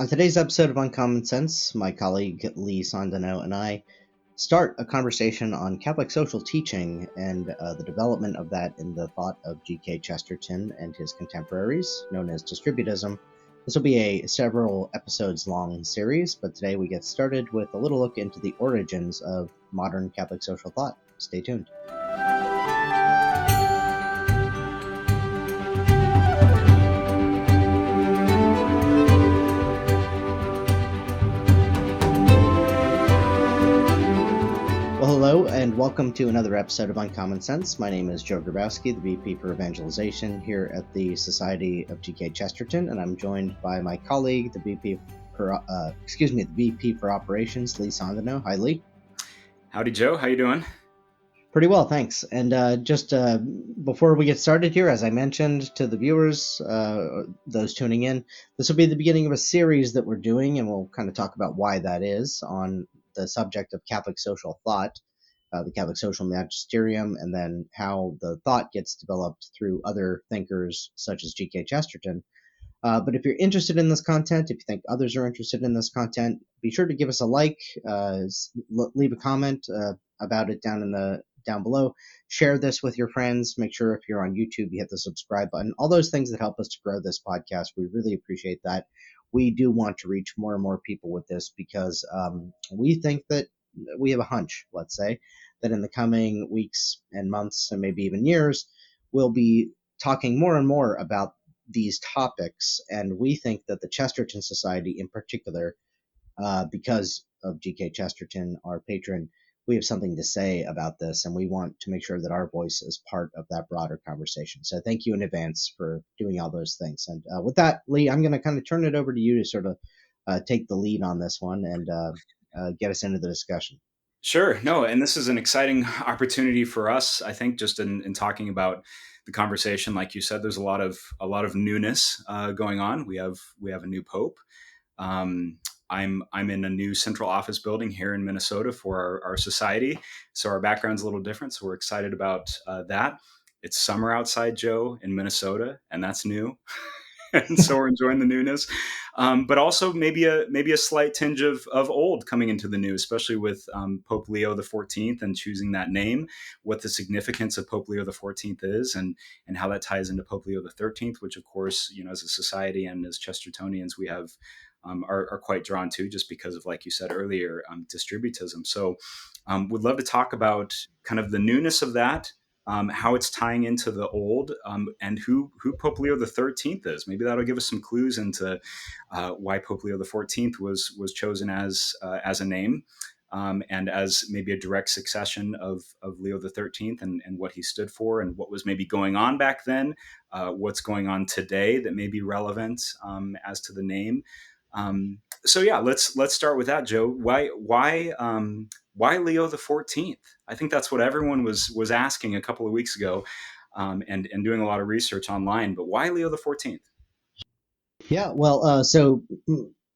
On today's episode of Uncommon Sense, my colleague Lee Sondano and I start a conversation on Catholic social teaching and the development of that in the thought of G.K. Chesterton and his contemporaries, known as Distributism. This will be a several episodes long series, but today we get started with a little look into the origins of modern Catholic social thought. Stay tuned. Hello, and welcome to another episode of Uncommon Sense. My name is Joe Grabowski, the VP for Evangelization here at the Society of G.K. Chesterton, and I'm joined by my colleague, the VP for Operations, Lee Sondano. Hi, Lee. Howdy, Joe. How you doing? Pretty well, thanks. And just before we get started here, as I mentioned to the viewers, those tuning in, this will be the beginning of a series that we're doing, and we'll kind of talk about why that is on the subject of Catholic social thought, the Catholic social magisterium, and then how the thought gets developed through other thinkers such as G.K. Chesterton. But if you're interested in this content, if you think others are interested in this content, be sure to give us a like, leave a comment about it down below. Share this with your friends. Make sure if you're on YouTube, you hit the subscribe button. All those things that help us to grow this podcast. We really appreciate that. We do want to reach more and more people with this because we think that we have a hunch, let's say, that in the coming weeks and months and maybe even years, we'll be talking more and more about these topics. And we think that the Chesterton Society in particular, because of G.K. Chesterton, our patron, we have something to say about this, and we want to make sure that our voice is part of that broader conversation. So thank you in advance for doing all those things. And with that, Lee, I'm going to kind of turn it over to you to sort of take the lead on this one and get us into the discussion. Sure. No, and this is an exciting opportunity for us, I think, just in talking about the conversation. Like you said, there's a lot of newness going on. We have a new pope. I'm in a new central office building here in Minnesota for our society. So our background's a little different. So we're excited about that. It's summer outside, Joe, in Minnesota, and that's new. And so we're enjoying the newness, but also maybe a slight tinge of old coming into the new, especially with Pope Leo XIV and choosing that name, what the significance of Pope Leo XIV is, and how that ties into Pope Leo XIII, which of course, as a society and as Chestertonians, we have are quite drawn to, just because of, like you said earlier, distributism. So would love to talk about kind of the newness of that. How it's tying into the old, and who Pope Leo XIII is. Maybe that'll give us some clues into why Pope Leo XIV was chosen as a name, and as maybe a direct succession of Leo XIII and what he stood for and what was maybe going on back then, what's going on today that may be relevant as to the name. So yeah, let's start with that, Joe. Why Leo XIV? I think that's what everyone was asking a couple of weeks ago, and doing a lot of research online. But why Leo XIV? Yeah, well, so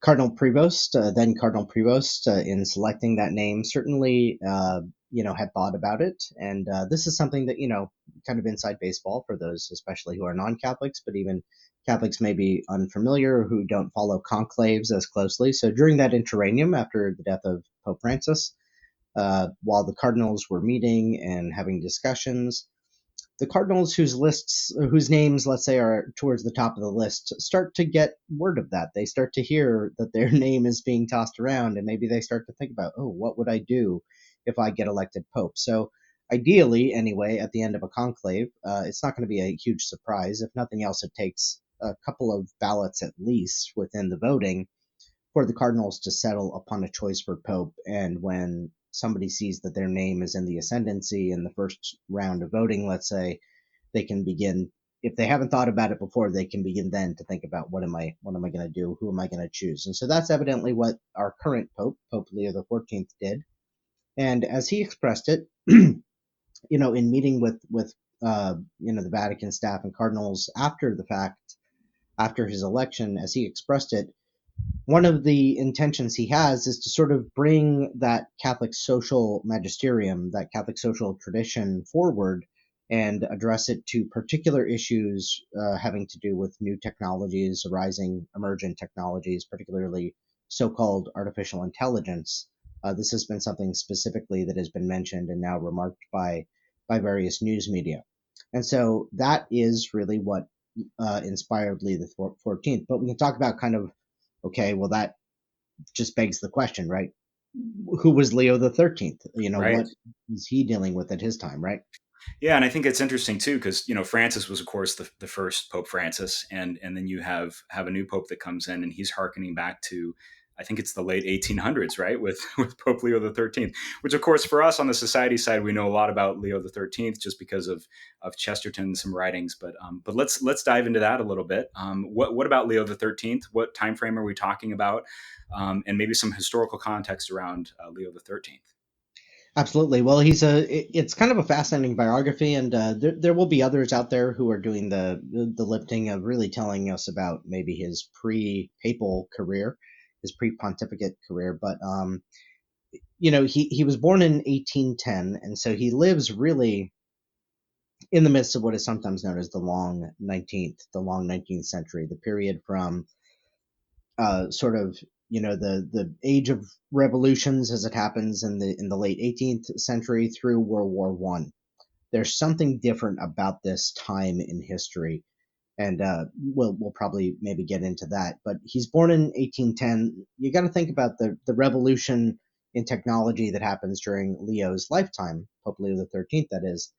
Cardinal Prevost, then Cardinal Prevost, in selecting that name, certainly, had thought about it. And this is something that, kind of inside baseball for those, especially who are non-Catholics, but even Catholics may be unfamiliar who don't follow conclaves as closely. So during that interregnum, after the death of Pope Francis, while the cardinals were meeting and having discussions, the cardinals whose names, let's say, are towards the top of the list, start to get word of that. They start to hear that their name is being tossed around, and maybe they start to think about, oh, what would I do if I get elected pope? So ideally, anyway, at the end of a conclave, it's not going to be a huge surprise. If nothing else, it takes a couple of ballots at least within the voting for the cardinals to settle upon a choice for pope. And when somebody sees that their name is in the ascendancy in the first round of voting, let's say, they can begin, if they haven't thought about it before, they can begin then to think about what am I going to do? Who am I going to choose? And so that's evidently what our current Pope, Pope Leo XIV, did. And as he expressed it, in meeting with the Vatican staff and cardinals after the fact, after his election, as he expressed it, one of the intentions he has is to sort of bring that Catholic social magisterium, that Catholic social tradition forward and address it to particular issues having to do with new technologies, arising emergent technologies, particularly so-called artificial intelligence. This has been something specifically that has been mentioned and now remarked by various news media. And so that is really what inspired Louis the 14th. But we can talk about kind of, okay, well, that just begs the question, right? Who was Leo the 13th? Right. What was he dealing with at his time, right? Yeah, and I think it's interesting too because Francis was, of course, the first Pope Francis, and then you have a new pope that comes in, and he's hearkening back to, I think it's the late 1800s, right, with with Pope Leo XIII, which, of course, for us on the society side, we know a lot about Leo XIII just because of Chesterton and some writings, but let's dive into that a little bit. What about Leo XIII? What time frame are we talking about, and maybe some historical context around Leo XIII? Absolutely. Well, it's kind of a fascinating biography, and there will be others out there who are doing the lifting of really telling us about maybe his pre-papal career, his pre-pontificate career. But he was born in 1810, and so he lives really in the midst of what is sometimes known as the long 19th century, the period from sort of the age of revolutions as it happens in the late 18th century through World War One. There's something different about this time in history, and we'll probably maybe get into that. But he's born in 1810. You got to think about the revolution in technology that happens during Leo's lifetime, Pope Leo XIII. That is,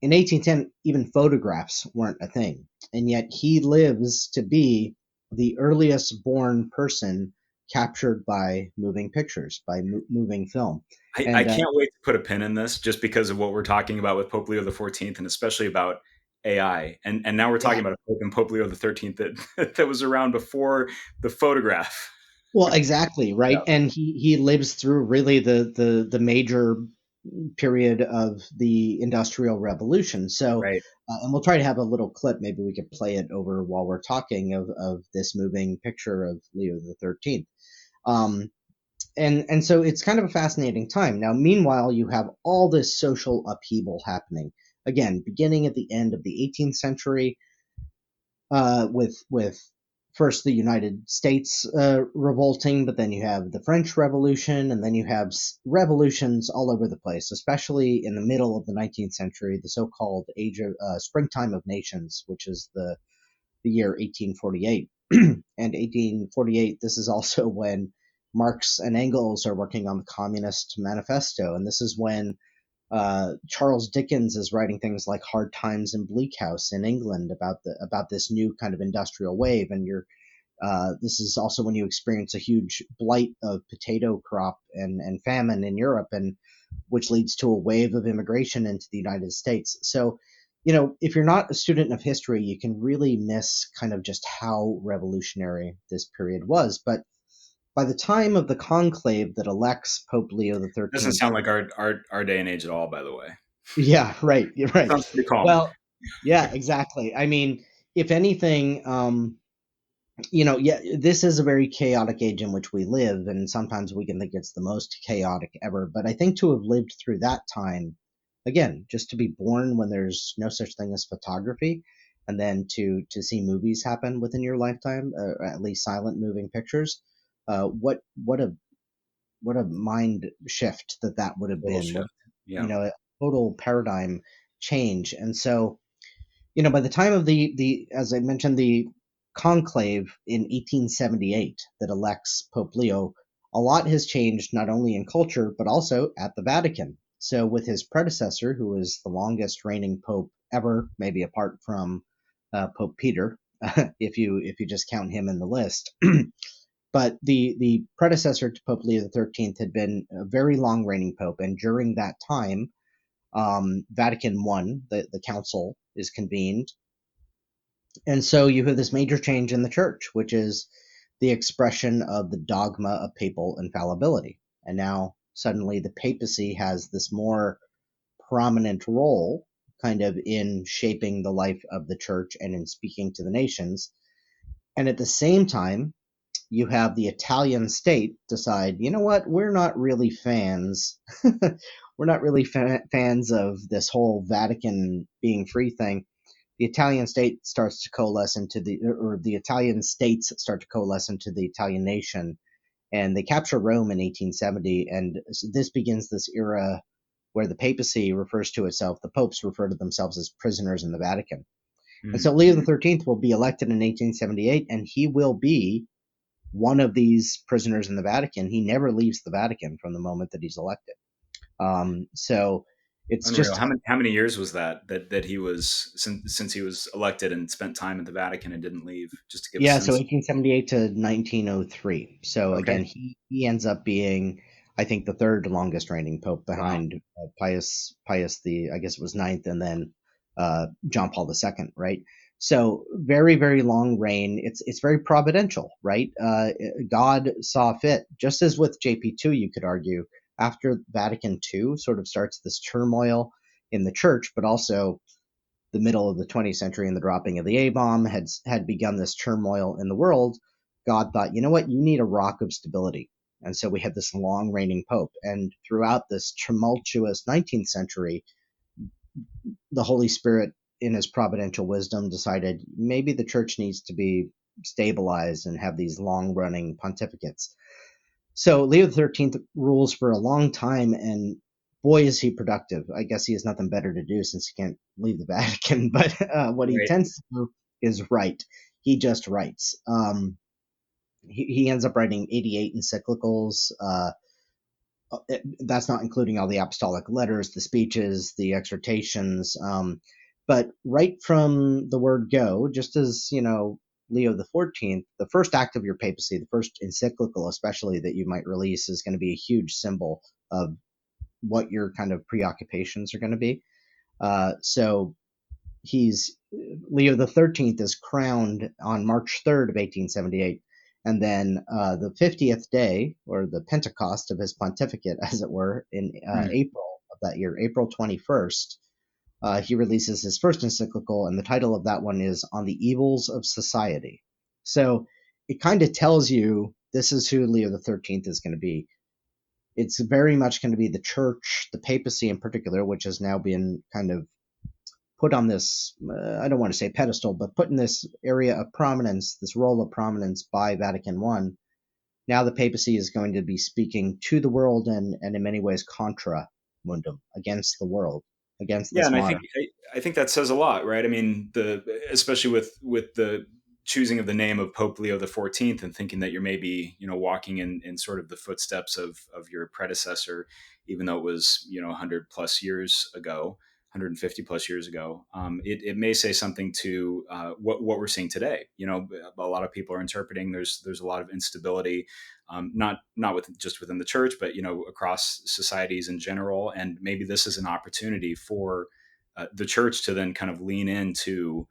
in 1810, even photographs weren't a thing. And yet he lives to be the earliest born person captured by moving pictures, by moving film. I And can't wait to put a pin in this just because of what we're talking about with Pope Leo XIV and especially about AI. And now we're yeah, talking about a Pope and Pope Leo XIII that that was around before the photograph. well, exactly, Yeah, right. And he lives through really the major period of the Industrial Revolution. So, right. and we'll try to have a little clip. Maybe we could play it over while we're talking of this moving picture of Leo the 13th. Um, and so it's kind of a fascinating time. Now, meanwhile, you have all this social upheaval happening. Again, beginning at the end of the 18th century, with first the United States revolting, but then you have the French Revolution, and then you have revolutions all over the place, especially in the middle of the 19th century, the so-called age of springtime of nations, which is the year 1848. And 1848, this is also when Marx and Engels are working on the Communist Manifesto, and this is when Charles Dickens is writing things like Hard Times in Bleak House in England about this new kind of industrial wave, and this is also when you experience a huge blight of potato crop and famine in Europe, and which leads to a wave of immigration into the United States. So, if you're not a student of history, you can really miss kind of just how revolutionary this period was. But by the time of the conclave that elects Pope Leo the Doesn't 13th, sound like our day and age at all, by the way. yeah, right, you're right. Sounds pretty calm. Well, yeah, exactly. I mean, if anything, yeah, this is a very chaotic age in which we live, and sometimes we can think it's the most chaotic ever. But I think to have lived through that time, again, just to be born when there's no such thing as photography, and then to see movies happen within your lifetime, at least silent moving pictures, what a mind shift that would have Total been. What shift. Yeah. a total paradigm change. And so by the time of the as I mentioned, the conclave in 1878 that elects Pope Leo, a lot has changed not only in culture but also at the Vatican. So with his predecessor, who was the longest reigning pope ever, maybe apart from Pope Peter, if you just count him in the list. But the predecessor to Pope Leo XIII had been a very long reigning pope, and during that time, Vatican I, the council, is convened, and so you have this major change in the church, which is the expression of the dogma of papal infallibility. And now suddenly the papacy has this more prominent role kind of in shaping the life of the church and in speaking to the nations. And at the same time, you have the Italian state decide, you know what, we're not really fans. we're not really fans of this whole Vatican being free thing. The Italian state starts to coalesce into or the Italian states start to coalesce into the Italian nation, and they capture Rome in 1870, and this begins this era where the papacy refers to itself, the popes refer to themselves as prisoners in the Vatican. And so Mm. Leo the 13th will be elected in 1878, and he will be one of these prisoners in the Vatican. He never leaves the Vatican from the moment that he's elected. So it's Unreal. just, How many years was that he was since he was elected and spent time at the Vatican and didn't leave? Just to give us yeah, so sense. 1878 to 1903. So Okay. again, he ends up being, I think, the third longest reigning pope Wow. behind Pius the, I guess it was ninth, and then John Paul II, right? So very, very long reign. It's very providential, right? God saw fit, just as with JP2, you could argue, after Vatican II sort of starts this turmoil in the church, but also the middle of the 20th century and the dropping of the A bomb had begun this turmoil in the world. God thought, you know what, you need a rock of stability. And so we had this long reigning pope. And throughout this tumultuous 19th century, the Holy Spirit, in his providential wisdom, decided maybe the church needs to be stabilized and have these long running pontificates. So Leo XIII rules for a long time, and boy, is he productive. I guess he has nothing better to do since he can't leave the Vatican. But what he Right. tends to do is write. He just writes. He ends up writing 88 encyclicals. That's not including all the apostolic letters, the speeches, the exhortations. But right from the word go, just as, Leo the 14th, the first act of your papacy, the first encyclical, especially that you might release, is going to be a huge symbol of what your kind of preoccupations are going to be. So he's Leo the 13th is crowned on March 3rd of 1878, and then the 50th day, or the Pentecost of his pontificate, as it were, in Mm. April of that year, April 21st, he releases his first encyclical, and the title of that one is On the Evils of Society. So it kind of tells you this is who Leo the 13th is going to be. It's very much going to be the church, the papacy in particular, which has now been kind of put on this, I don't want to say pedestal, but put in this area of prominence, this role of prominence by Vatican I. Now the papacy is going to be speaking to the world and in many ways contra mundum, against the world, against Yeah, this and modern. I think that says a lot, right? I mean, the especially with the choosing of the name of Pope Leo the XIV and thinking that you're maybe walking in sort of the footsteps of your predecessor, even though it was 100 plus years ago, 150 plus years ago. It may say something to what we're seeing today. A lot of people are interpreting there's a lot of instability, not just within the church, but across societies in general. And maybe this is an opportunity for the church to then kind of lean into,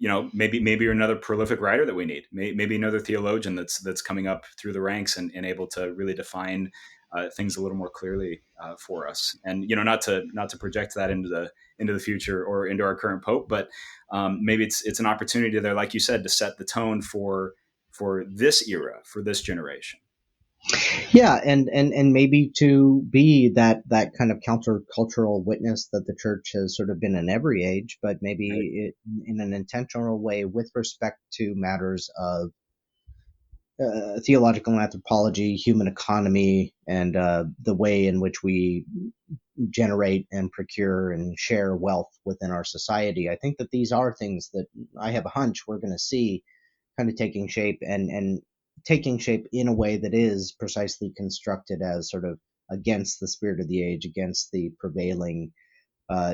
maybe you're another prolific writer that we need, maybe another theologian that's coming up through the ranks and able to really define things a little more clearly for us. And not to project that into the future or into our current pope, but maybe it's an opportunity there, like you said, to set the tone for this era, for this generation. Yeah, and maybe to be that kind of countercultural witness that the church has sort of been in every age, but Right. maybe in an intentional way with respect to matters of theological anthropology, human economy, and the way in which we generate and procure and share wealth within our society. I think that these are things that I have a hunch we're going to see kind of taking shape and taking shape in a way that is precisely constructed as sort of against the spirit of the age, against the prevailing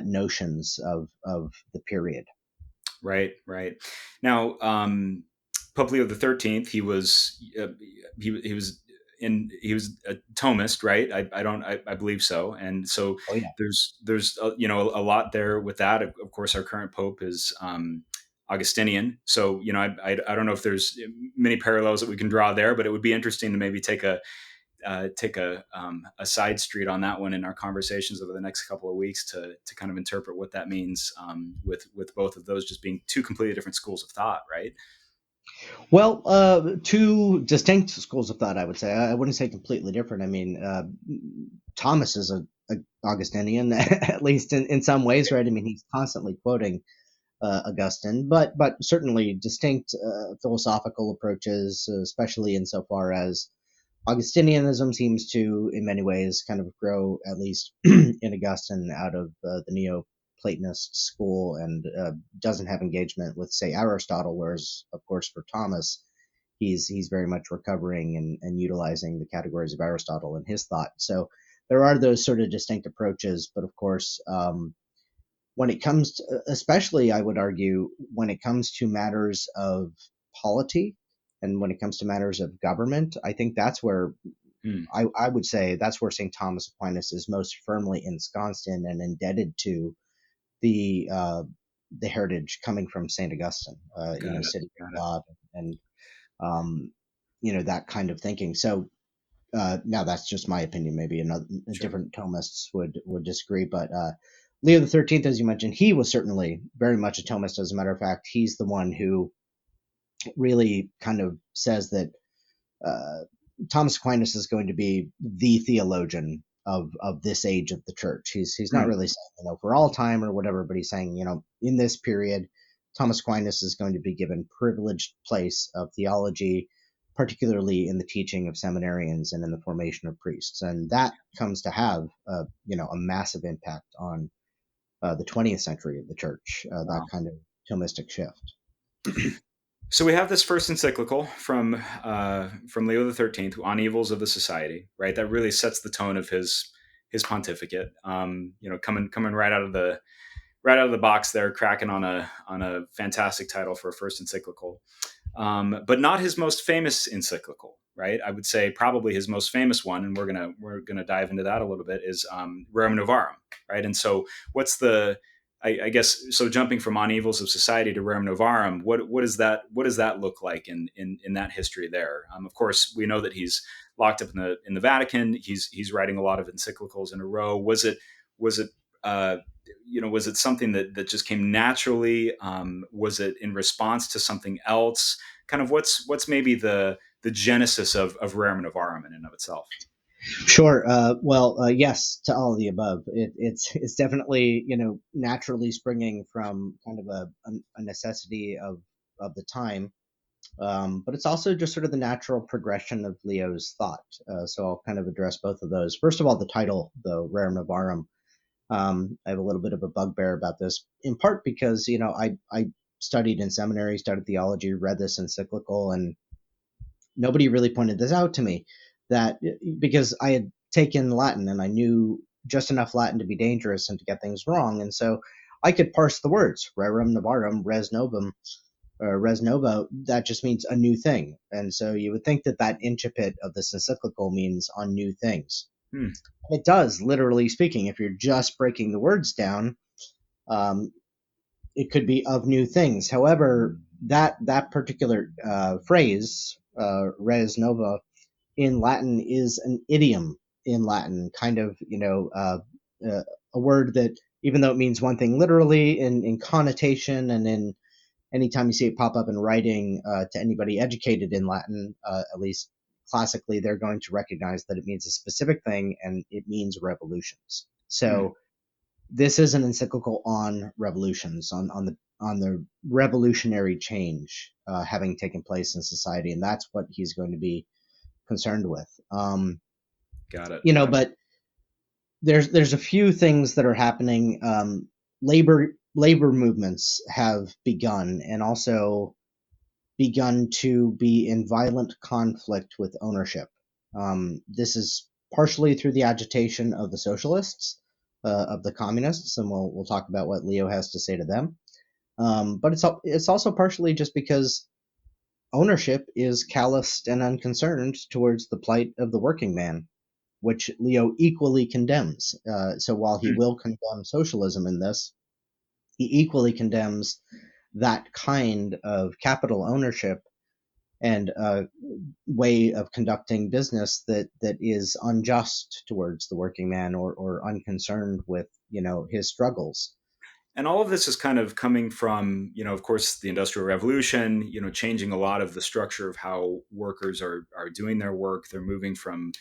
notions of the period. Right, right. Now, Pope Leo the XIII, he was he was a Thomist, right? I believe so, and so Oh yeah. there's a lot there with that. Of course, our current Pope is Augustinian, so I don't know if there's many parallels that we can draw there, but it would be interesting to maybe take a side street on that one in our conversations over the next couple of weeks to kind of interpret what that means, with both of those just being two completely different schools of thought, right? Well, two distinct schools of thought, I would say. I wouldn't say completely different. I mean, Thomas is a Augustinian, at least in some ways, right? I mean, he's constantly quoting Augustine, but certainly distinct philosophical approaches, especially insofar as Augustinianism seems to, in many ways, kind of grow, at least in Augustine, out of the Neo-Platonist school, and doesn't have engagement with, say, Aristotle. Whereas, of course, for Thomas, he's very much recovering and utilizing the categories of Aristotle in his thought. So there are those sort of distinct approaches, but of course, when it comes to, especially I would argue, when it comes to matters of polity and when it comes to matters of government, I think that's where Hmm, I would say that's where St. Thomas Aquinas is most firmly ensconced in and indebted to the uh, the heritage coming from St. Augustine, got it. city of Got it. God, and um, that kind of thinking. So now that's just my opinion. Maybe another Sure. different Thomists would disagree, but Leo the 13th, as you mentioned, he was certainly very much a Thomist. As a matter of fact, he's the one who really kind of says that uh, Thomas Aquinas is going to be the theologian of this age of the church. He's not Hmm, really saying for all time or whatever, but he's saying in this period, Thomas Aquinas is going to be given privileged place of theology, particularly in the teaching of seminarians and in the formation of priests, and that comes to have a massive impact on the 20th century of the church. That wow. kind of Thomistic shift. So we have this first encyclical from Leo XIII on evils of the society, right? That really sets the tone of his pontificate. Coming right out of the box there, cracking on a fantastic title for a first encyclical, but not his most famous encyclical, right? I would say probably his most famous one, and we're gonna dive into that a little bit, is Rerum Novarum, right? And so, what's the I guess so. Jumping from On Evils of Society to Rerum Novarum, what does that look like in that history there? Of course, we know that he's locked up in the Vatican. He's writing a lot of encyclicals in a row. Was it uh, was it something that just came naturally? Was it in response to something else? Kind of what's maybe the genesis of Rerum Novarum in and of itself. Sure. Well, yes to all of the above. It's definitely naturally springing from kind of a necessity of the time, but it's also just sort of the natural progression of Leo's thought. So I'll kind of address both of those. First of all, the title, the Rerum Novarum. I have a little bit of a bugbear about this, in part because I studied in seminary, studied theology, read this encyclical, and nobody really pointed this out to me, that because I had taken Latin and I knew just enough Latin to be dangerous and to get things wrong, and so I could parse the words rerum novarum, res novum, or res nova. That just means a new thing, and so you would think that that incipit of this encyclical means on new things. Hmm. It does, literally speaking. If you're just breaking the words down, um, it could be of new things. However, that particular phrase, res nova, in Latin is an idiom in Latin, kind of, a word that, even though it means one thing literally in connotation and in anytime you see it pop up in writing, to anybody educated in Latin, at least classically, they're going to recognize that it means a specific thing and it means revolutions. Hmm. So this is an encyclical on revolutions, on the revolutionary change having taken place in society, and that's what he's going to be concerned with. Got it. But there's a few things that are happening. Labor movements have begun, and also begun to be in violent conflict with ownership. This is partially through the agitation of the socialists, of the communists, and we'll talk about what Leo has to say to them. But it's also partially just because ownership is calloused and unconcerned towards the plight of the working man, which Leo equally condemns. So while he Hmm. will condemn socialism in this, he equally condemns that kind of capital ownership and way of conducting business that is unjust towards the working man, or unconcerned with his struggles. And all of this is kind of coming from, of course, the Industrial Revolution, changing a lot of the structure of how workers are doing their work. They're moving from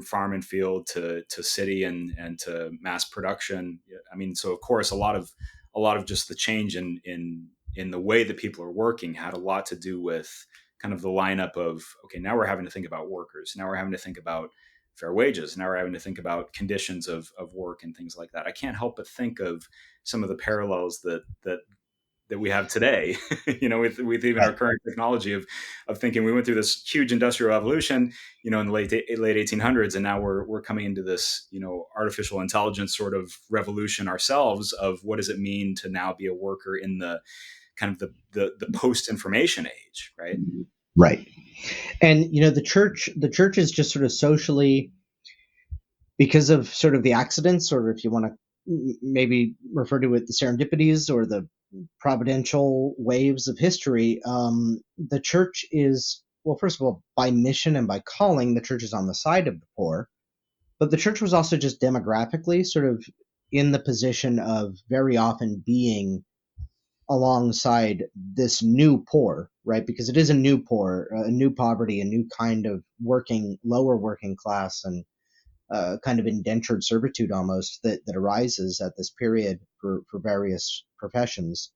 farm and field to city and to mass production. I mean, so of course, a lot of just the change in the way that people are working had a lot to do with kind of the lineup of, okay, now we're having to think about workers. Now we're having to think about fair wages. Now we're having to think about conditions of work and things like that. I can't help but think of some of the parallels that we have today, with even our Right. current technology of thinking we went through this huge industrial revolution, in the late 1800s, and now we're coming into this, artificial intelligence sort of revolution ourselves of what does it mean to now be a worker in the kind of the post information age, right? Right. And the church is just sort of socially, because of sort of the accidents, or if you want to maybe refer to it, the serendipities or the providential waves of history. The church is, well, first of all, by mission and by calling, the church is on the side of the poor, but the church was also just demographically sort of in the position of very often being alongside this new poor, right? Because it is a new poor, a new poverty, a new kind of lower working class, and kind of indentured servitude almost that arises at this period for various professions.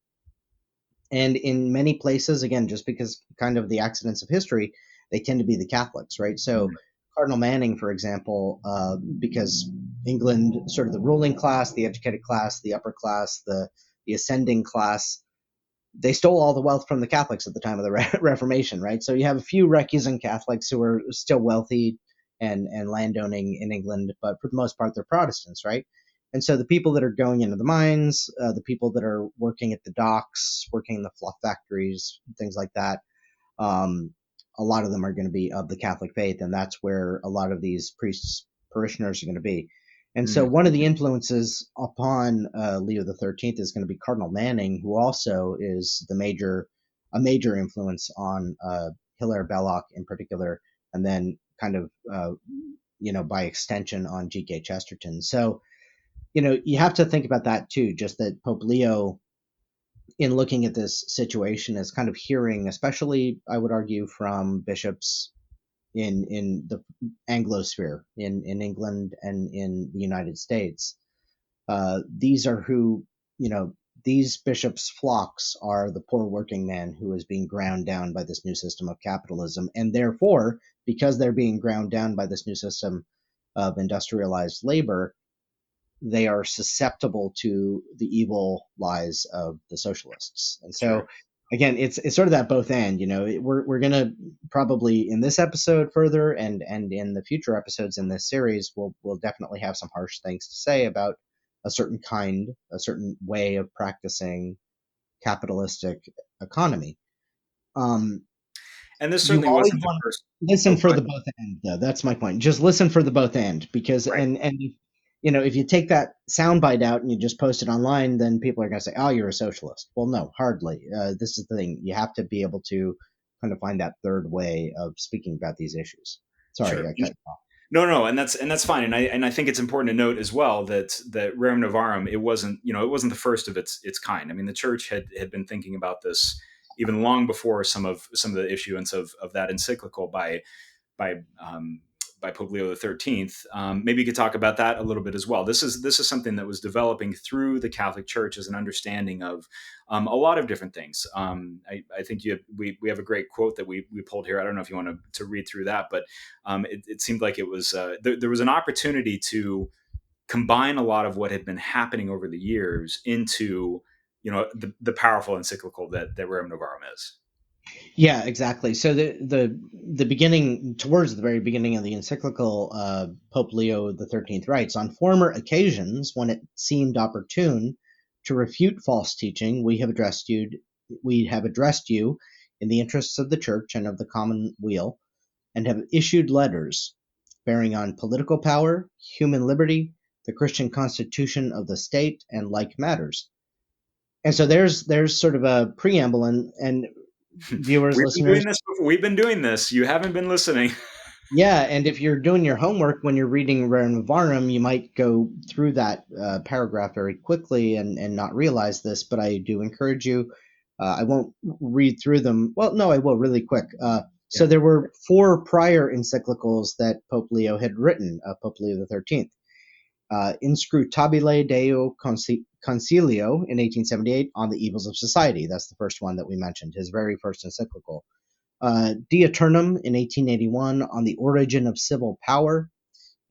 And in many places, again, just because kind of the accidents of history, they tend to be the Catholics, right? So Cardinal Manning, for example, because England, sort of the ruling class, the educated class, the upper class, the ascending class, they stole all the wealth from the Catholics at the time of the Reformation, right? So you have a few recusant Catholics who are still wealthy and landowning in England, but for the most part, they're Protestants, right? And so the people that are going into the mines, the people that are working at the docks, working in the fluff factories, things like that, um, a lot of them are going to be of the Catholic faith, and that's where a lot of these priests parishioners are going to be. And so Mm, one of the influences upon Leo the 13th is going to be Cardinal Manning, who also is a major influence on Hilaire Belloc in particular, and then kind of by extension on G.K. Chesterton. So you have to think about that too. Just that Pope Leo, in looking at this situation, is kind of hearing, especially I would argue, from bishops in the Anglosphere, in England and in the United States. These are who, these bishops' flocks are the poor working man who is being ground down by this new system of capitalism. And therefore, because they're being ground down by this new system of industrialized labor, they are susceptible to the evil lies of the socialists. And sure. so, again, it's sort of that both and. We're gonna probably in this episode further, and in the future episodes in this series, we'll definitely have some harsh things to say about a certain way of practicing capitalistic economy. Um, And this you certainly always wasn't the want first. to listen Oh, for go the both end, though. That's my point. Just listen for the both end, because right. and if you take that soundbite out and you just post it online, then people are going to say, "Oh, you're a socialist." Well, no, hardly. This is the thing. You have to be able to kind of find that third way of speaking about these issues. Sorry, Sure. I cut you off. No, no, and that's fine. And I think it's important to note as well that Rerum Novarum, it wasn't the first of its kind. I mean, the church had been thinking about this even long before some of the issuance of that encyclical by um, by Pope Leo XIII. Maybe you could talk about that a little bit as well. This is something that was developing through the Catholic Church as an understanding of a lot of different things. I think we have a great quote that we pulled here. I don't know if you want to read through that, but it seemed like it was there was an opportunity to combine a lot of what had been happening over the years into the powerful encyclical that Rerum Novarum is. Yeah, exactly. So the beginning, towards the very beginning of the encyclical, Pope Leo XIII writes, "On former occasions, when it seemed opportune to refute false teaching, we have addressed you in the interests of the Church and of the common weal, and have issued letters bearing on political power, human liberty, the Christian constitution of the state, and like matters." And so there's sort of a preamble, and viewers, We've been doing listeners, this before. We've been doing this. You haven't been listening. Yeah, and if you're doing your homework when you're reading Rerum Novarum, you might go through that paragraph very quickly and not realize this, but I do encourage you. I won't read through them. Well, no, I will really quick. So Yeah. there were four prior encyclicals that Pope Leo had written, Pope Leo XIII. Inscrutabile Deo Concilio in 1878 on the evils of society. That's the first one that we mentioned, his very first encyclical. De Eternum in 1881 on the origin of civil power,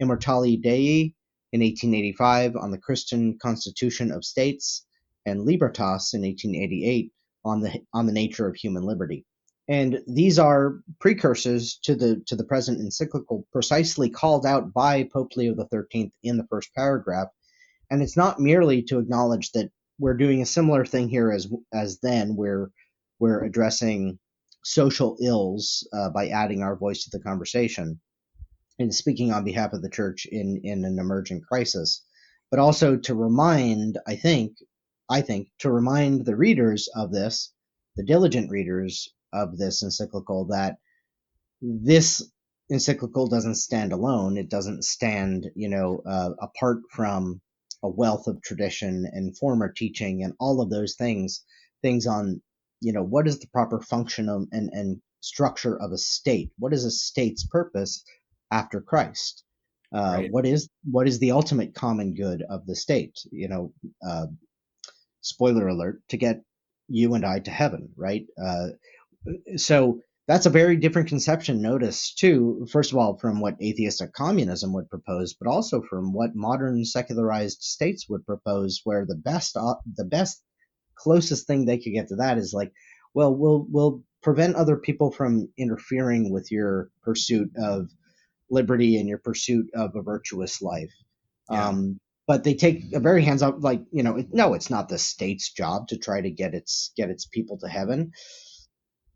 Immortali Dei in 1885 on the Christian constitution of states, and Libertas in 1888 on the nature of human liberty. And these are precursors to the present encyclical, precisely called out by Pope Leo XIII in the first paragraph. And it's not merely to acknowledge that we're doing a similar thing here as then, where we're addressing social ills by adding our voice to the conversation and speaking on behalf of the church in an emergent crisis, but also to remind, I think, to remind the readers of this, the diligent readers of this encyclical, that this encyclical doesn't stand alone. It doesn't stand, apart from a wealth of tradition and former teaching and all of those things on, what is the proper function of, and structure of a state? What is a state's purpose after Christ? Right. What is the ultimate common good of the state? Spoiler alert: to get you and I to heaven, right? So that's a very different conception, notice, too, first of all, from what atheistic communism would propose, but also from what modern secularized states would propose, where the best closest thing they could get to that is like, well, we'll prevent other people from interfering with your pursuit of liberty and your pursuit of a virtuous life. Yeah. But they take a very hands up, like, no, it's not the state's job to try to get its people to heaven.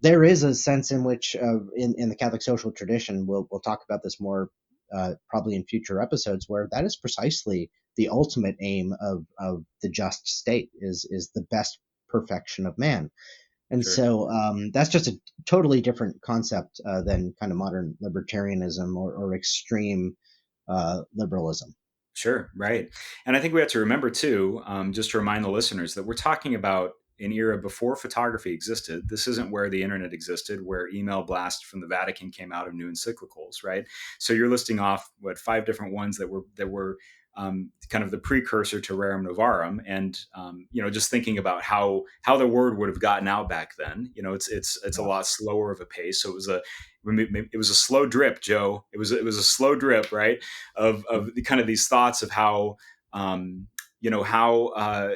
There is a sense in which, in the Catholic social tradition, we'll talk about this more probably in future episodes, where that is precisely the ultimate aim of the just state is the best perfection of man. And Sure. so that's just a totally different concept than kind of modern libertarianism or extreme liberalism. Sure, right. And I think we have to remember too, just to remind the listeners that we're talking about an era before photography existed. This isn't where the internet existed, where email blasts from the Vatican came out of new encyclicals, right? So you're listing off what five different ones that were kind of the precursor to Rerum Novarum, and just thinking about how the word would have gotten out back then. It's a Yeah. lot slower of a pace. So it was a slow drip, Joe. It was a slow drip, right? Of the kind of these thoughts of how how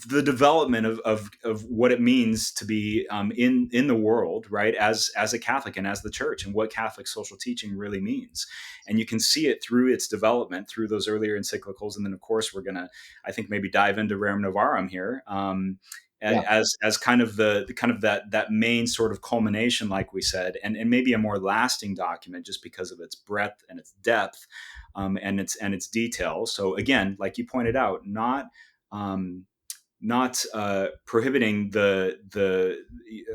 the development of what it means to be in the world, right, as a Catholic and as the church, and what Catholic social teaching really means. And you can see it through its development through those earlier encyclicals, and then of course we're gonna, I think, maybe dive into Rerum Novarum here, Yeah. as kind of the kind of that main sort of culmination, like we said, and maybe a more lasting document just because of its breadth and its depth, and its detail. So again, like you pointed out, um, not prohibiting the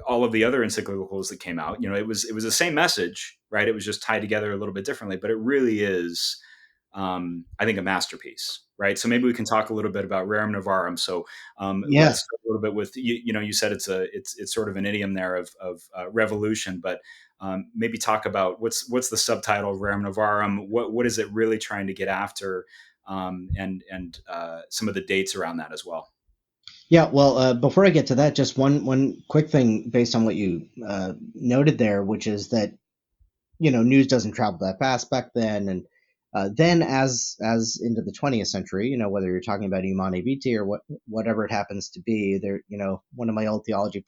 all of the other encyclicals that came out. It was the same message, right? It was just tied together a little bit differently, but it really is, I think, a masterpiece, right? So maybe we can talk a little bit about Rerum Novarum. So let's Yes. start a little bit with you said it's sort of an idiom there of revolution, but maybe talk about what's the subtitle of Rerum Novarum. What is it really trying to get after, and some of the dates around that as well. Yeah, well, before I get to that, just one quick thing based on what you noted there, which is that news doesn't travel that fast back then, and then as into the 20th century, whether you're talking about Humanae Vitae or whatever it happens to be, there, one of my old theology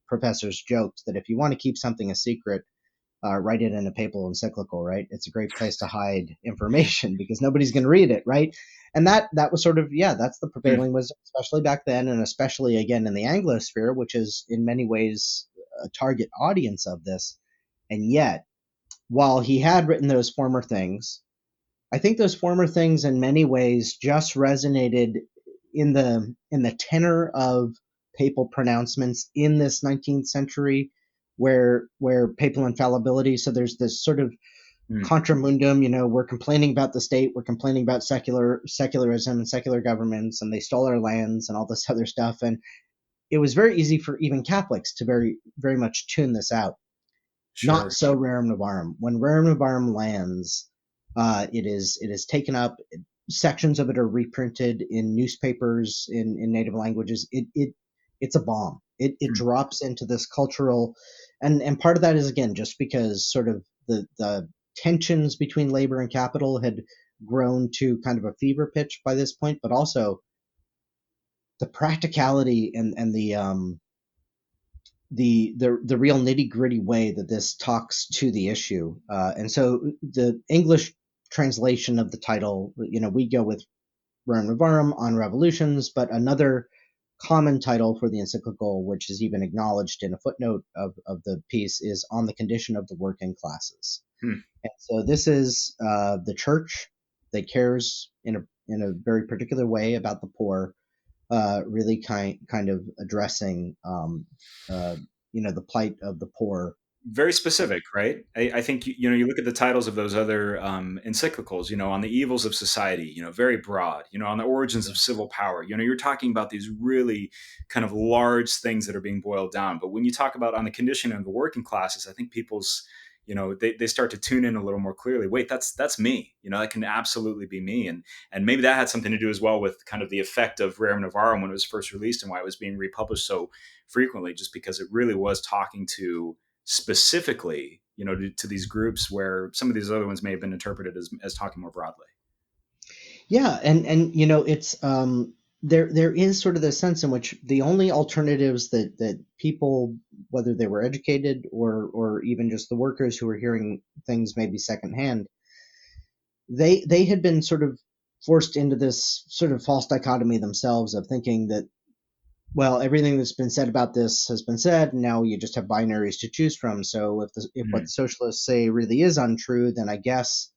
professors joked that if you want to keep something a secret, write it in a papal encyclical, right? It's a great place to hide information because nobody's going to read it, right? And that was sort of, yeah, that's the Hmm. prevailing wisdom, especially back then, and especially again in the Anglosphere, which is in many ways a target audience of this. And yet, while he had written those former things, I think those former things in many ways just resonated in the tenor of papal pronouncements in this 19th century, where papal infallibility. So there's this sort of Mm. contra mundum, we're complaining about the state, we're complaining about secularism and secular governments, and they stole our lands and all this other stuff. And it was very easy for even Catholics to very, very much tune this out. Not Sure. so Rerum Novarum. When Rerum Novarum lands, it is taken up. Sections of it are reprinted in newspapers in native languages. It's a bomb. It Mm. drops into this cultural, and part of that is again just because sort of the tensions between labor and capital had grown to kind of a fever pitch by this point, but also the practicality and the real nitty gritty way that this talks to the issue. And so the English translation of the title, we go with Rerum Novarum on revolutions, but another common title for the encyclical, which is even acknowledged in a footnote of the piece, is On the Condition of the Working Classes. Mm. And so this is the church that cares in a very particular way about the poor, really kind of addressing uh, the plight of the poor. Very specific, right? I think you look at the titles of those other encyclicals, on the evils of society, very broad, on the origins of civil power. You're talking about these really kind of large things that are being boiled down. But when you talk about on the condition of the working classes, I think people's, they start to tune in a little more clearly. Wait, that's me. That can absolutely be me. And maybe that had something to do as well with kind of the effect of Rerum Novarum when it was first released and why it was being republished so frequently, just because it really was talking to specifically, to these groups where some of these other ones may have been interpreted as talking more broadly. Yeah, and it's there is sort of this sense in which the only alternatives that people, whether they were educated or even just the workers who were hearing things maybe secondhand, they had been sort of forced into this sort of false dichotomy themselves of thinking that, well, everything that's been said about this has been said, and now you just have binaries to choose from. So if what Mm. the socialists say really is untrue, then I guess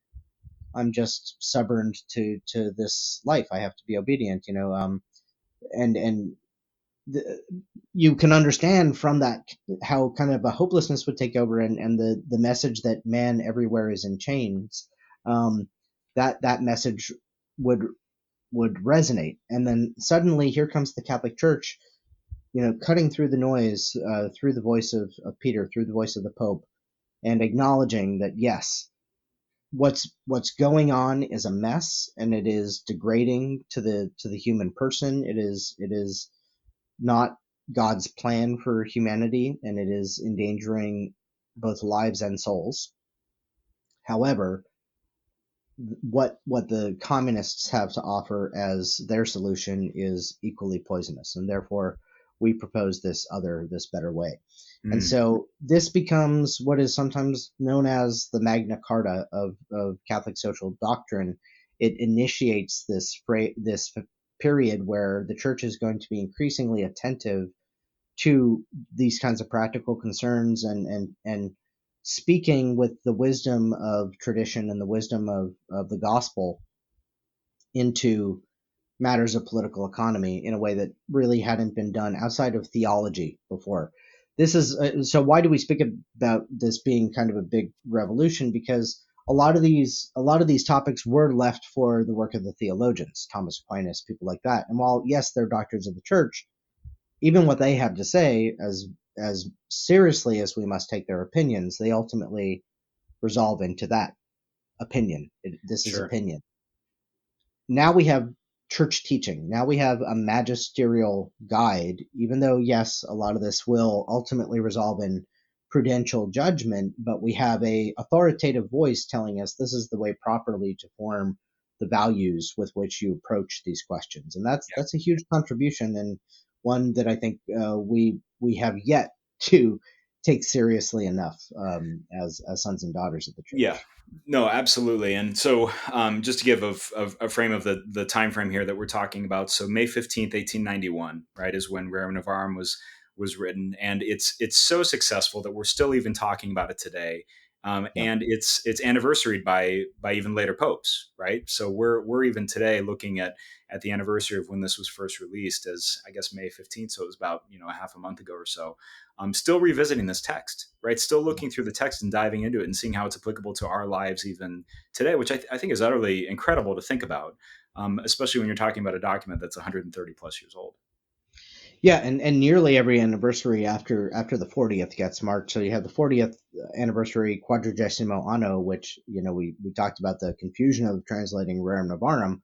I'm just stubborn to this life. I have to be obedient, and the, you can understand from that how kind of a hopelessness would take over, and the message that man everywhere is in chains. Um, that message would would resonate, and then suddenly here comes the Catholic Church, cutting through the noise, through the voice of Peter, through the voice of the Pope, and acknowledging that yes, what's going on is a mess, and it is degrading to the human person. It is not God's plan for humanity, and it is endangering both lives and souls. However, what the communists have to offer as their solution is equally poisonous, and therefore we propose this better way. And Mm. so this becomes what is sometimes known as the Magna Carta of Catholic social doctrine. It initiates this period where the church is going to be increasingly attentive to these kinds of practical concerns, and speaking with the wisdom of tradition and the wisdom of the gospel into matters of political economy in a way that really hadn't been done outside of theology before. This is so why do we speak about this being kind of a big revolution? Because a lot of these topics were left for the work of the theologians, Thomas Aquinas, people like that. And while yes, they're doctors of the church, even what they have to say, as seriously as we must take their opinions, they ultimately resolve into that opinion. This is Sure. opinion. Now we have church teaching. Now we have a magisterial guide, even though, yes, a lot of this will ultimately resolve in prudential judgment, but we have a authoritative voice telling us this is the way properly to form the values with which you approach these questions. And that's a huge contribution, and one that I think we have yet to take seriously enough, as sons and daughters of the Yeah, church. no, absolutely. And so, just to give a frame of the time frame here that we're talking about, so May 15th, 1891, right, is when Rerum Novarum was written, and it's so successful that we're still even talking about it today. Yep. and it's anniversaried by even later popes, right? So we're even today looking at the anniversary of when this was first released, as I guess May 15th. So it was about a half a month ago or so. I'm still revisiting this text, right? Still looking through the text and diving into it and seeing how it's applicable to our lives even today, which I think is utterly incredible to think about, especially when you're talking about a document that's 130 plus years old. Yeah, and nearly every anniversary after the 40th gets marked. So you have the 40th anniversary quadragesimo anno, which we talked about the confusion of translating Rerum Novarum.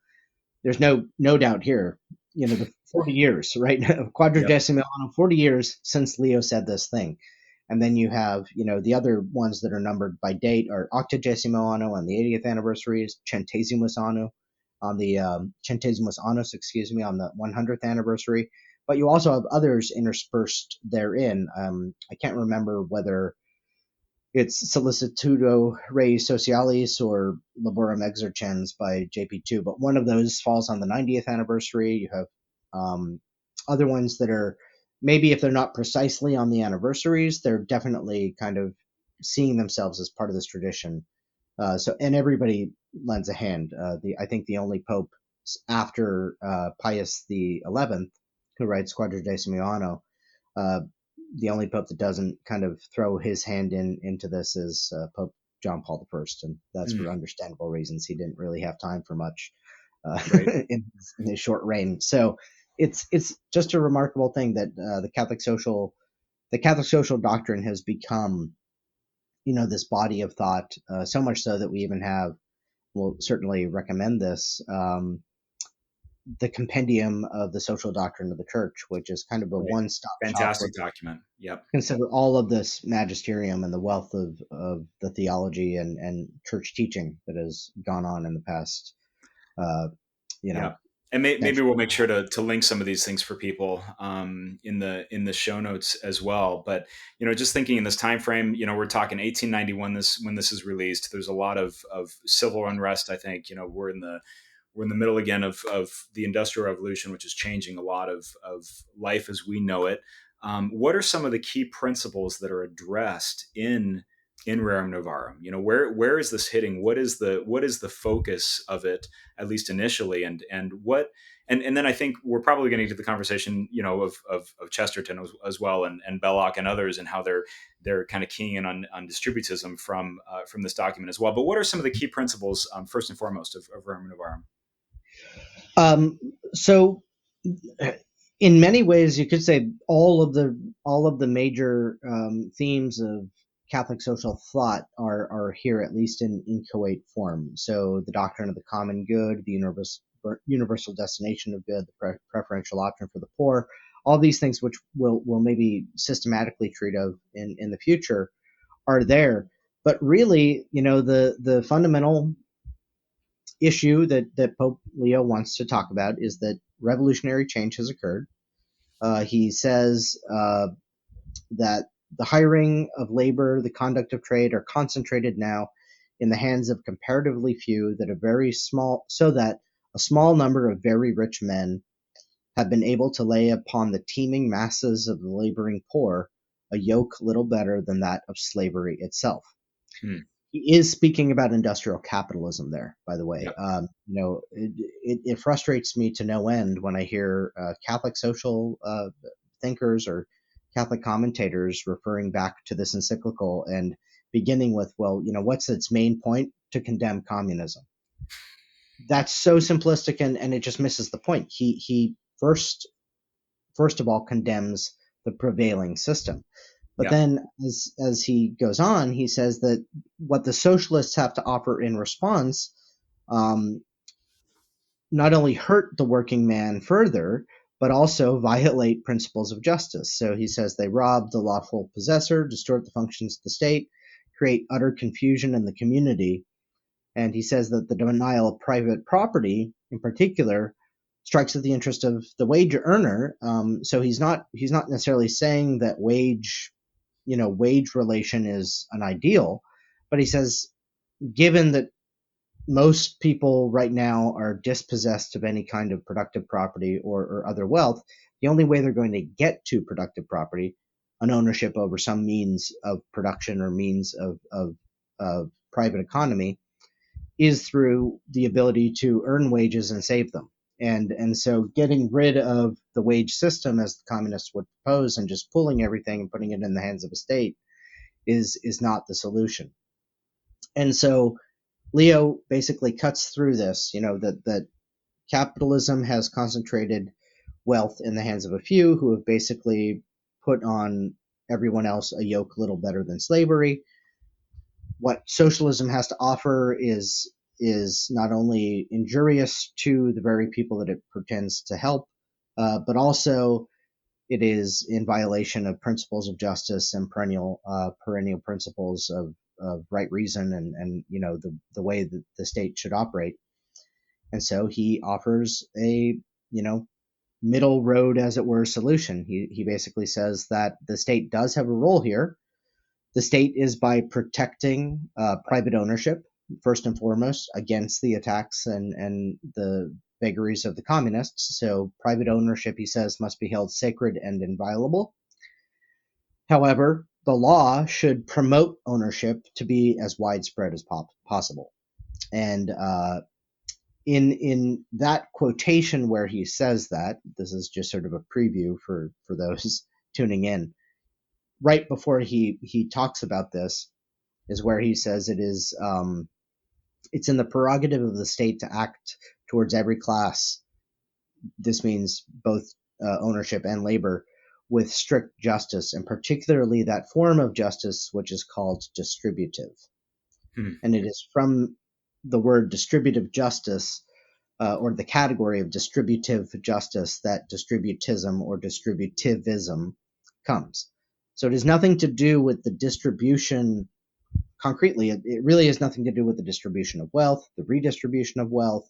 There's no doubt here. The 40 years, right? Yep. Quadragesimo anno, 40 years since Leo said this thing. And then you have, the other ones that are numbered by date are octogesimo anno on the 80th anniversary, centesimus anno on the centesimus annus, excuse me, on the 100th anniversary. But you also have others interspersed therein. I can't remember whether it's Solicitudo Rei Socialis or Laborum Exercens by JP2, but one of those falls on the 90th anniversary. You have other ones that are maybe, if they're not precisely on the anniversaries, they're definitely kind of seeing themselves as part of this tradition. And everybody lends a hand. I think the only pope after Pius XI who writes Quadragesimo Anno, uh, the only pope that doesn't kind of throw his hand into this is Pope John Paul I, and that's Mm, for understandable reasons. He didn't really have time for much right. in his short reign. So it's just a remarkable thing that the Catholic social doctrine has become this body of thought, so much so that we even have, we'll certainly recommend this, the compendium of the social doctrine of the church, which is kind of a Right. one-stop shop where Fantastic document. Yep. consider all of this magisterium and the wealth of the theology and church teaching that has gone on in the past, uh, you Yeah. know, And maybe century. we'll make sure to link some of these things for people in the show notes as well. But just thinking in this time frame, we're talking 1891. When this is released, there's a lot of civil unrest. I think we're in the middle again of the Industrial Revolution, which is changing a lot of life as we know it. What are some of the key principles that are addressed in Rerum Novarum? Where is this hitting? What is the focus of it, at least initially, and then I think we're probably going to get to the conversation, of Chesterton as well, and Belloc and others, and how they're kind of keying in on distributism from this document as well. But what are some of the key principles, first and foremost, of Rerum Novarum? Um, so in many ways, you could say all of the major themes of Catholic social thought are here, at least in inchoate form. So the doctrine of the common good, the universal destination of good, the preferential option for the poor, all these things, which we'll maybe systematically treat of in the future, are there. But really, the fundamental issue that Pope Leo wants to talk about is that revolutionary change has occurred. He says that the hiring of labor, the conduct of trade are concentrated now in the hands of comparatively few, so that a small number of very rich men have been able to lay upon the teeming masses of the laboring poor a yoke little better than that of slavery itself. Hmm. He is speaking about industrial capitalism there, by the way. Yep. It frustrates me to no end when I hear Catholic social thinkers or Catholic commentators referring back to this encyclical and beginning with, well, what's its main point? To condemn communism. That's so simplistic, and it just misses the point. He first of all condemns the prevailing system. But Yep. then, as he goes on, he says that what the socialists have to offer in response um, not only hurt the working man further, but also violate principles of justice. So he says they rob the lawful possessor, distort the functions of the state, create utter confusion in the community. And he says that the denial of private property, in particular, strikes at the interest of the wage earner. So he's not necessarily saying that wage relation is an ideal, but he says, given that most people right now are dispossessed of any kind of productive property or other wealth, the only way they're going to get to productive property, an ownership over some means of production or means of private economy is through the ability to earn wages and save them. And so getting rid of the wage system as the communists would propose and just pulling everything and putting it in the hands of a state is not the solution. And so Leo basically cuts through this, that capitalism has concentrated wealth in the hands of a few who have basically put on everyone else a yoke little better than slavery. What socialism has to offer is not only injurious to the very people that it pretends to help, but also it is in violation of principles of justice and perennial principles of right reason and the way that the state should operate. And so he offers a middle road, as it were, solution. He basically says that the state does have a role here. The state is by protecting private ownership, first and foremost, against the attacks and the vagaries of the communists. So private ownership, he says, must be held sacred and inviolable. However, the law should promote ownership to be as widespread as possible. And in that quotation where he says that, this is just sort of a preview for those tuning in. Right before he talks about this is where he says it's in the prerogative of the state to act towards every class. This means both ownership and labor with strict justice, and particularly that form of justice which is called distributive. Hmm. And it is from the word distributive justice or the category of distributive justice that distributism or distributivism comes. So it has nothing to do with the distribution concretely. It really has nothing to do with the distribution of wealth, the redistribution of wealth.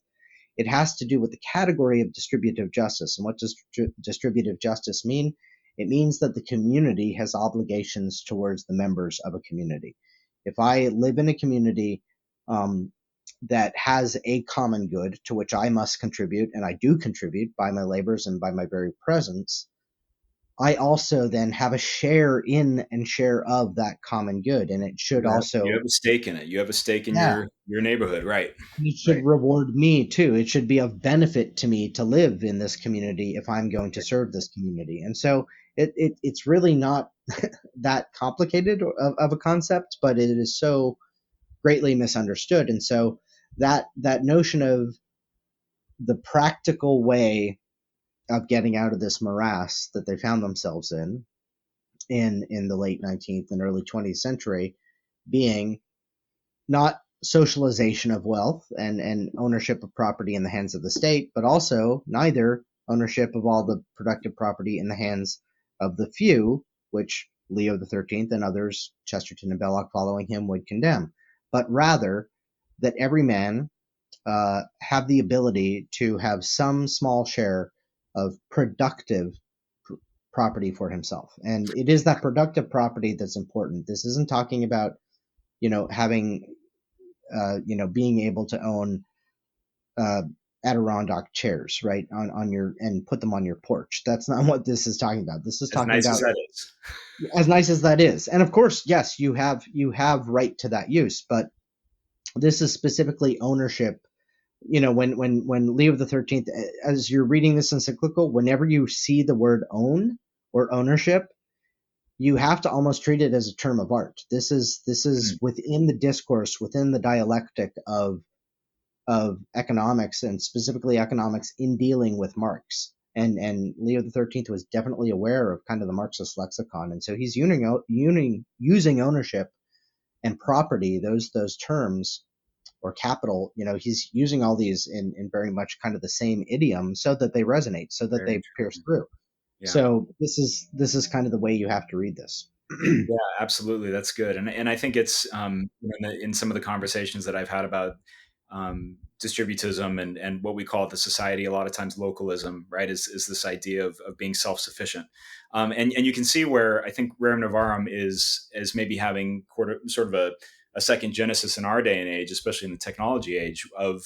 It has to do with the category of distributive justice. And what does distributive justice mean? It means that the community has obligations towards the members of a community. If I live in a community that has a common good to which I must contribute, and I do contribute by my labors and by my very presence, I also then have a share in and share of that common good. And it should You also, have a stake in it. You have a stake in yeah, your neighborhood, right? it should Right. reward me too. It should be of benefit to me to live in this community if I'm going to serve this community. And so it's really not that complicated of a concept, but it is so greatly misunderstood. And so that notion of the practical way of getting out of this morass that they found themselves in the late 19th and early 20th century being not socialization of wealth and ownership of property in the hands of the state, but also neither ownership of all the productive property in the hands of the few, which Leo XIII and others, Chesterton and Belloc following him, would condemn, but rather that every man have the ability to have some small share of productive property for himself. And it is that productive property that's important. This isn't talking about, having, being able to own uh, Adirondack chairs, right, on your and put them on your porch. That's not what this is talking about. This is As talking nice as about, that is. as nice as that is, and of course, yes, you have right to that use, but this is specifically ownership. When Leo XIII, as you're reading this encyclical, whenever you see the word own or ownership, you have to almost treat it as a term of art. This is Hmm. within the discourse, within the dialectic of economics, and specifically economics in dealing with Marx. And Leo XIII was definitely aware of kind of the Marxist lexicon, and so he's using ownership and property, those terms, or capital. He's using all these in very much kind of the same idiom, so that they resonate, so that Very they pierce interesting. through. Yeah. So this is kind of the way you have to read this. Yeah, absolutely. That's good. And I think it's in some of the conversations that I've had about distributism and what we call at the society a lot of times localism, right? Is this idea of being self sufficient, and you can see where I think Rerum Novarum is maybe having sort of a second genesis in our day and age, especially in the technology age of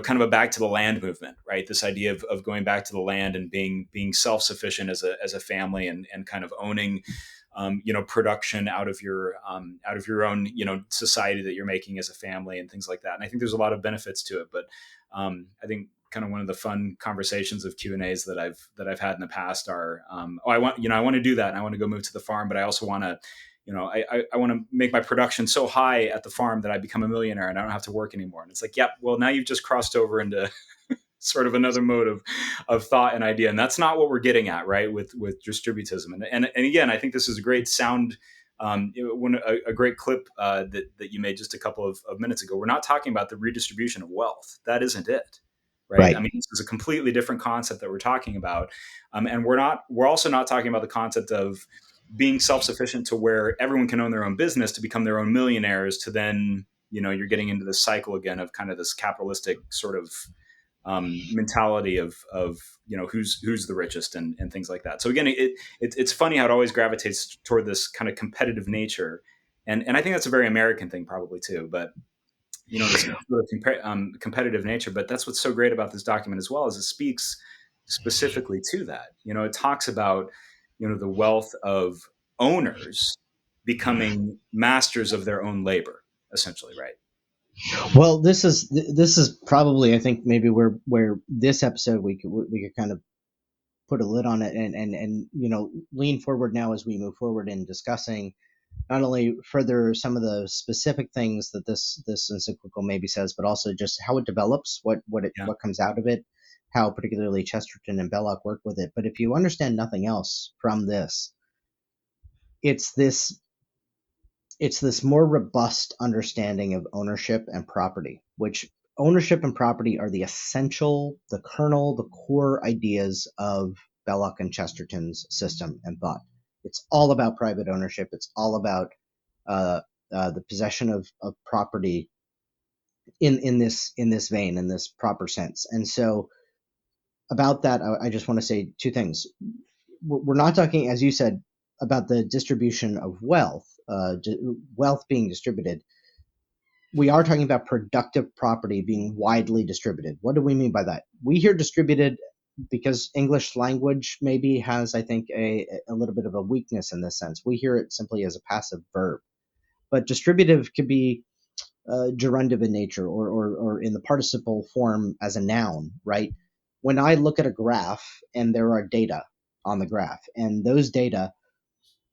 kind of a back to the land movement, right? This idea of going back to the land and being self sufficient as a family and kind of owning production out of your own, society that you're making as a family and things like that. And I think there's a lot of benefits to it. But I think kind of one of the fun conversations of Q&As that I've had in the past are, I want to do that, and I want to go move to the farm, but I also want to, I want to make my production so high at the farm that I become a millionaire and I don't have to work anymore. And it's like, yep, well, now you've just crossed over into sort of another mode of thought and idea. And that's not what we're getting at, right? With distributism. And again, I think this is a great sound, a great clip that you made just a couple of minutes ago. We're not talking about the redistribution of wealth. That isn't it. Right. I Right. mean, this is a completely different concept that we're talking about. And we're also not talking about the concept of being self-sufficient to where everyone can own their own business to become their own millionaires to then, you're getting into this cycle again of kind of this capitalistic sort of mentality of who's the richest and things like that. So again, it's funny how it always gravitates toward this kind of competitive nature, and I think that's a very American thing probably too. But this sort of competitive nature. But that's what's so great about this document as well, is it speaks specifically to that. It talks about the wealth of owners becoming masters of their own labor, essentially, right? Well, this is probably, I think, maybe where this episode we could kind of put a lid on it, and lean forward now as we move forward in discussing not only further some of the specific things that this encyclical maybe says, but also just how it develops, Yeah. what comes out of it, how particularly Chesterton and Belloc work with it. But if you understand nothing else from this, it's this it's this more robust understanding of ownership and property, which ownership and property are the essential, the kernel, the core ideas of Belloc and Chesterton's system and thought. It's all about private ownership. It's all about the possession of property in this vein, in this proper sense. And so about that, I just want to say two things. We're not talking, as you said, about the distribution of wealth, wealth being distributed. We are talking about productive property being widely distributed. What do we mean by that? We hear distributed because English language maybe has, I think, a little bit of a weakness in this sense. We hear it simply as a passive verb. But distributive could be gerundive in nature, or in the participle form as a noun, right? When I look at a graph and there are data on the graph, and those data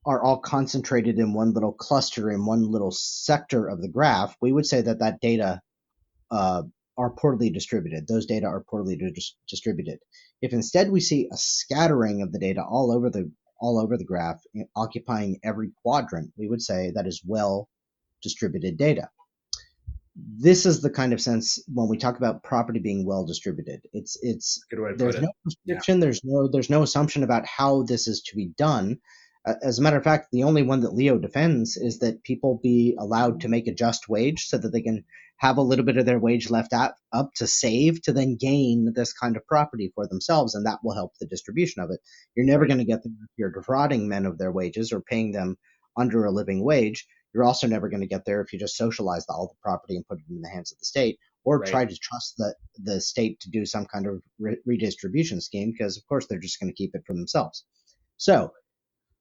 are all concentrated in one little cluster, in one little sector of the graph, we would say that that data uh, are poorly distributed. Those data are poorly distributed. If instead we see a scattering of the data all over the graph, occupying every quadrant, we would say that is well distributed data. This is the kind of sense when we talk about property being well distributed. Good way to put There's it. no Yeah. prescription, there's no assumption about how this is to be done. As a matter of fact, the only one that Leo defends is that people be allowed to make a just wage so that they can have a little bit of their wage left up to save to then gain this kind of property for themselves, and that will help the distribution of it. You're never Right. going to get them if you're defrauding men of their wages or paying them under a living wage. You're also never going to get there if you just socialize all the property and put it in the hands of the state, or Right. try to trust the state to do some kind of redistribution scheme, because of course they're just going to keep it for themselves. So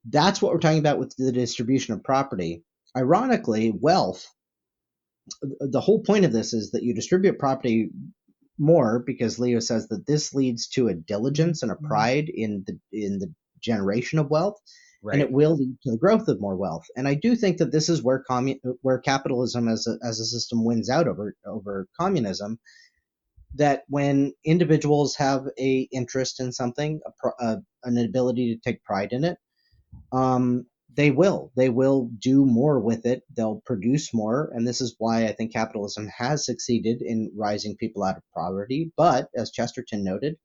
that's what we're talking about with the distribution of property. Ironically, wealth, the whole point of this is that you distribute property more because Leo says that this leads to a diligence and a pride in the generation of wealth, and it Right. will lead to the growth of more wealth. And I do think that this is where capitalism as a system wins out over communism. That when individuals have a interest in something, an ability to take pride in it, they will do more with it. They'll produce more, and this is why I think capitalism has succeeded in rising people out of poverty. But as Chesterton noted,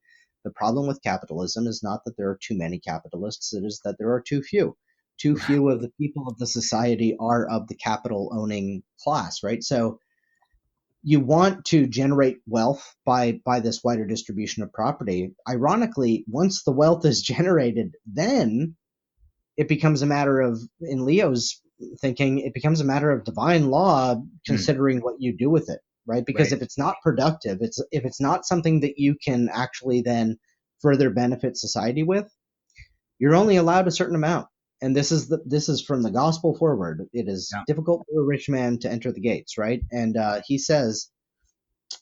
the problem with capitalism is not that there are too many capitalists, it is that there are too few. Too few of the people of the society are of the capital owning class, right? So you want to generate wealth by this wider distribution of property. Ironically, once the wealth is generated, then it becomes a matter of, in Leo's thinking, it becomes a matter of divine law Mm. considering what you do with it, right? Because Right. if it's not productive, if it's not something that you can actually then further benefit society with, you're only allowed a certain amount. and this is from the gospel forward. It is Yeah. difficult for a rich man to enter the gates, right? And he says,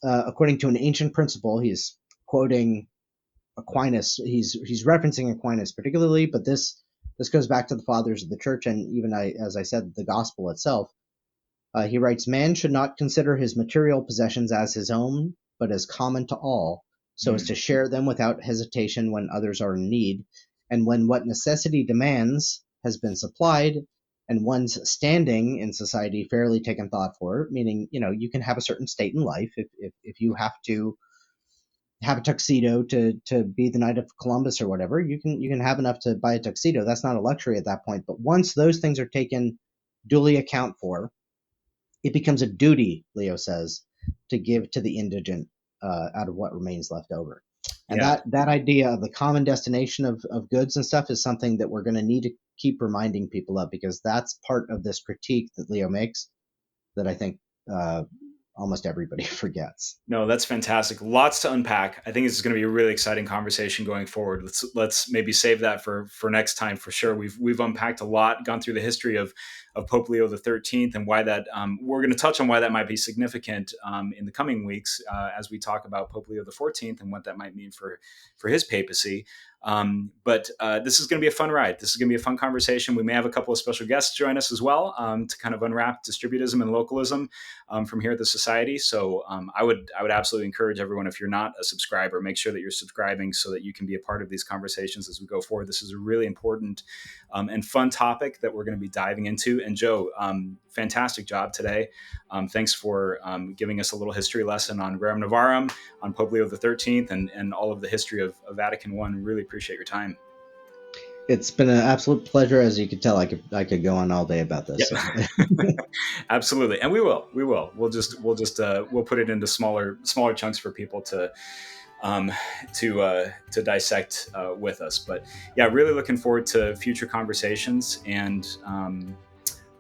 according to an ancient principle, he's quoting Aquinas. He's referencing Aquinas particularly, but this goes back to the fathers of the church, and even as I said, the gospel itself. He writes, "Man should not consider his material possessions as his own, but as common to all, so as Mm. to share them without hesitation when others are in need, and when what necessity demands has been supplied, and one's standing in society fairly taken thought for." Meaning, you can have a certain state in life. If you have to have a tuxedo to be the Knight of Columbus or whatever, you can have enough to buy a tuxedo. That's not a luxury at that point. But once those things are taken duly account for, it becomes a duty, Leo says, to give to the indigent out of what remains left over. And Yeah. that idea of the common destination of goods and stuff is something that we're going to need to keep reminding people of, because that's part of this critique that Leo makes that I think uh, almost everybody forgets. No, that's fantastic. Lots to unpack. I think it's going to be a really exciting conversation going forward. Let's maybe save that for next time for sure. We've unpacked a lot, gone through the history of Pope Leo XIII and why that. We're going to touch on why that might be significant in the coming weeks as we talk about Pope Leo XIV and what that might mean for his papacy. But this is going to be a fun ride. This is going to be a fun conversation. We may have a couple of special guests join us as well to kind of unwrap distributism and localism from here at the Society. So I would absolutely encourage everyone, if you're not a subscriber, make sure that you're subscribing so that you can be a part of these conversations as we go forward. This is a really important and fun topic that we're going to be diving into. And Joe, fantastic job today. Thanks for giving us a little history lesson on Rerum Novarum, on Pope Leo XIII, and all of the history of Vatican I. Really appreciate your time. It's been an absolute pleasure. As you can tell, I could go on all day about this. Yep. Absolutely, and we will. We'll put it into smaller chunks for people to dissect with us. But yeah, really looking forward to future conversations, and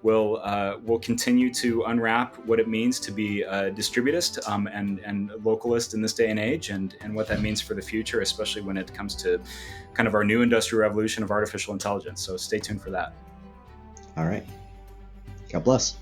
we'll continue to unwrap what it means to be a distributist and localist in this day and age, and what that means for the future, especially when it comes to kind of our new industrial revolution of artificial intelligence. So stay tuned for that. All right. God bless.